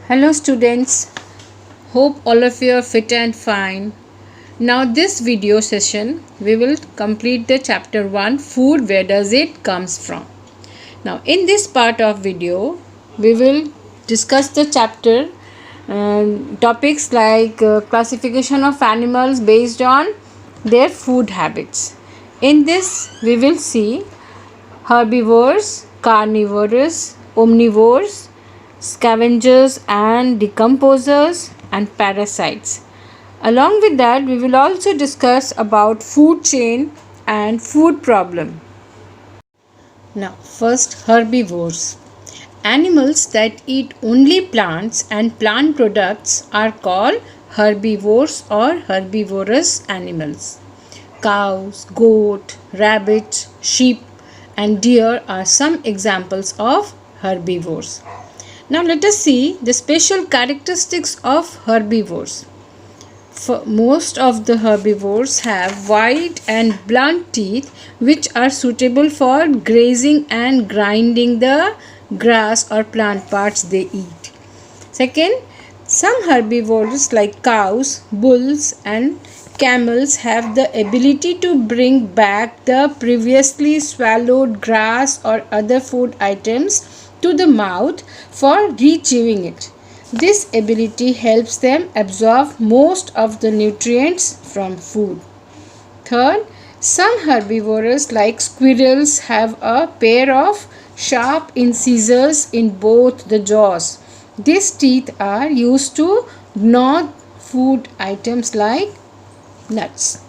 Hello students, hope all of you are fit and fine. Now this video session we will complete the chapter 1 food, where does it comes from. Now in this part of video we will discuss the chapter topics like classification of animals based on their food habits. In this we will see herbivores, carnivores, omnivores, scavengers and decomposers, and parasites. Along with that, we will also discuss about food chain and food problem. Now, first herbivores. Animals that eat only plants and plant products are called herbivores or herbivorous animals. Cows, goat, rabbit, sheep, and deer are some examples of herbivores. Now let us see the special characteristics of herbivores. Most of the herbivores have wide and blunt teeth which are suitable for grazing and grinding the grass or plant parts they eat. Second, some herbivores like cows, bulls and camels have the ability to bring back the previously swallowed grass or other food items to the mouth for re-chewing it. This ability helps them absorb most of the nutrients from food. Third, some herbivores like squirrels have a pair of sharp incisors in both the jaws. These teeth are used to gnaw food items like nuts.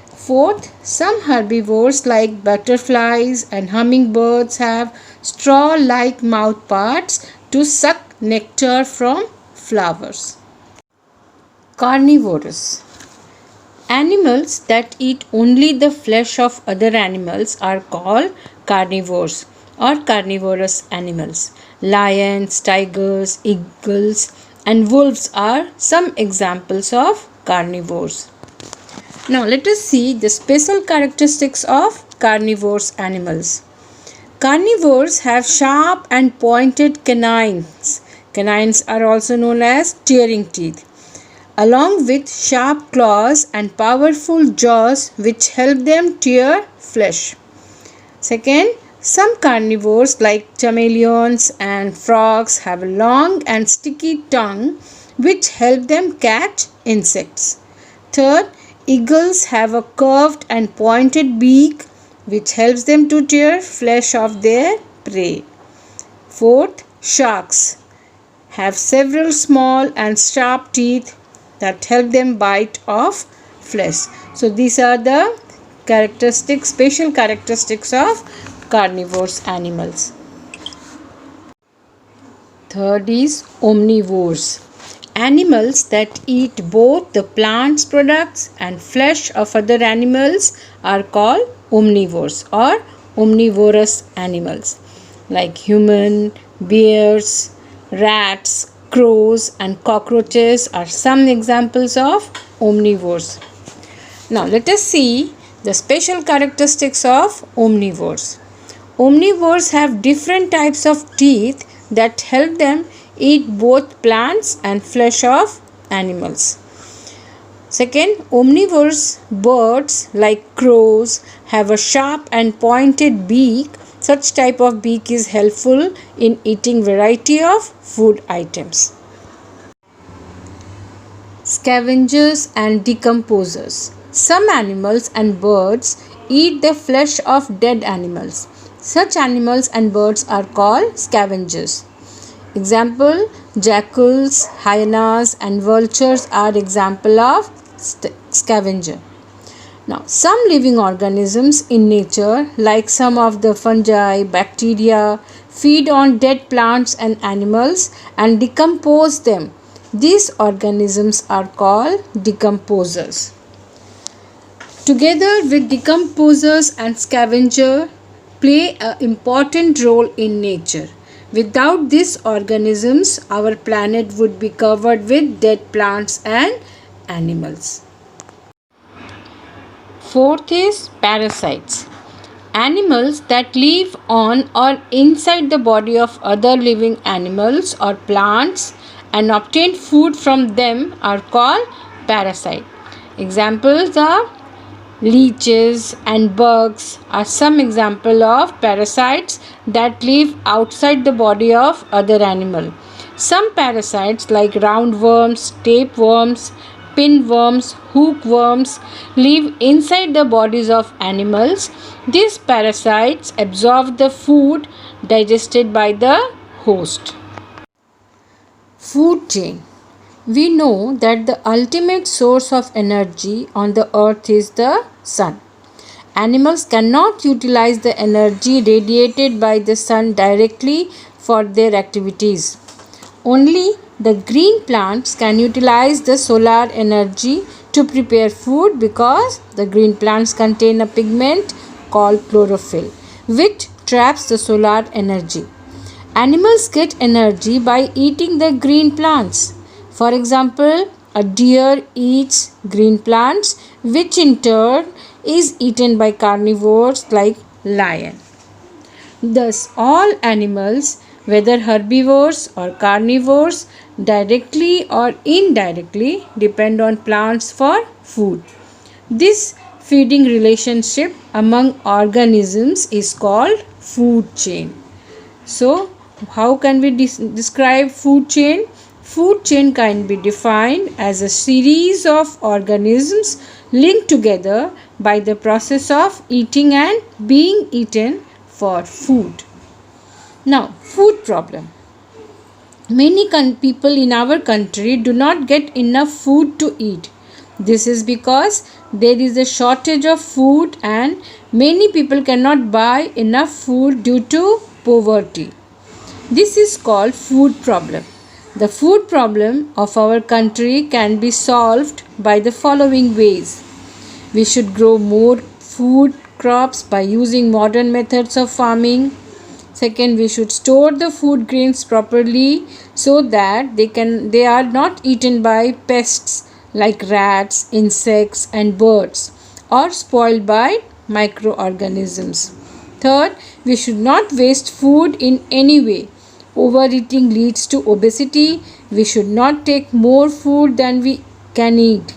Fourth, some herbivores like butterflies and hummingbirds have straw-like mouth parts to suck nectar from flowers. Carnivorous. Animals that eat only the flesh of other animals are called carnivores or carnivorous animals. Lions, tigers, eagles, and wolves are some examples of carnivores. Now let us see the special characteristics of carnivorous animals. Carnivores have sharp and pointed canines. Canines are also known as tearing teeth, along with sharp claws and powerful jaws which help them tear flesh. Second, some carnivores like chameleons and frogs have a long and sticky tongue which help them catch insects. Third, eagles have a curved and pointed beak which helps them to tear flesh off their prey. Fourth, sharks have several small and sharp teeth that help them bite off flesh. So these are the special characteristics of carnivorous animals. Third is omnivores. Animals that eat both the plants products and flesh of other animals are called omnivores or omnivorous animals, like human, bears, rats, crows and cockroaches are some examples of omnivores. Now let us see the special characteristics of omnivores. Omnivores have different types of teeth that help them eat both plants and flesh of animals. Second, omnivorous birds like crows have a sharp and pointed beak. Such type of beak is helpful in eating variety of food items. Scavengers and decomposers. Some animals and birds eat the flesh of dead animals. Such animals and birds are called scavengers. Example, jackals, hyenas and vultures are example of scavenger. Now, some living organisms in nature, like some of the fungi, bacteria, feed on dead plants and animals and decompose them. These organisms are called decomposers. Together with decomposers and scavenger play an important role in nature. Without these organisms, our planet would be covered with dead plants and animals. Fourth is parasites. Animals that live on or inside the body of other living animals or plants and obtain food from them are called parasite. Examples are leeches and bugs are some example of parasites that live outside the body of other animal. Some parasites like roundworms, tapeworms, pinworms, hookworms live inside the bodies of animals. These parasites absorb the food digested by the host. Food chain. We know that the ultimate source of energy on the earth is the sun. Animals cannot utilize the energy radiated by the sun directly for their activities. Only the green plants can utilize the solar energy to prepare food because the green plants contain a pigment called chlorophyll, which traps the solar energy. Animals get energy by eating the green plants. For example, a deer eats green plants, which in turn is eaten by carnivores like lion. Thus, all animals, whether herbivores or carnivores, directly or indirectly depend on plants for food. This feeding relationship among organisms is called food chain. So, how can we describe food chain? Food chain can be defined as a series of organisms linked together by the process of eating and being eaten for food. Now, food problem. Many people in our country do not get enough food to eat. This is because there is a shortage of food and many people cannot buy enough food due to poverty. This is called food problem. The food problem of our country can be solved by the following ways. We should grow more food crops by using modern methods of farming. Second, we should store the food grains properly so that they are not eaten by pests like rats, insects and birds or spoiled by microorganisms. Third, we should not waste food in any way. Overeating leads to obesity. We should not take more food than we can eat.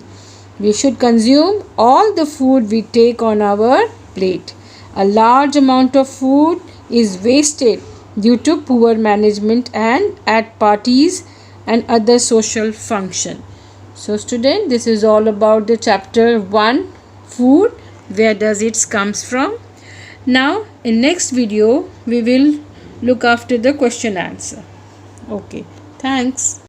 We should consume all the food we take on our plate. A large amount of food is wasted due to poor management and at parties and other social function. So student, this is all about the chapter 1, food, where does it comes from. Now in next video we will look after the question answer. Okay, thanks.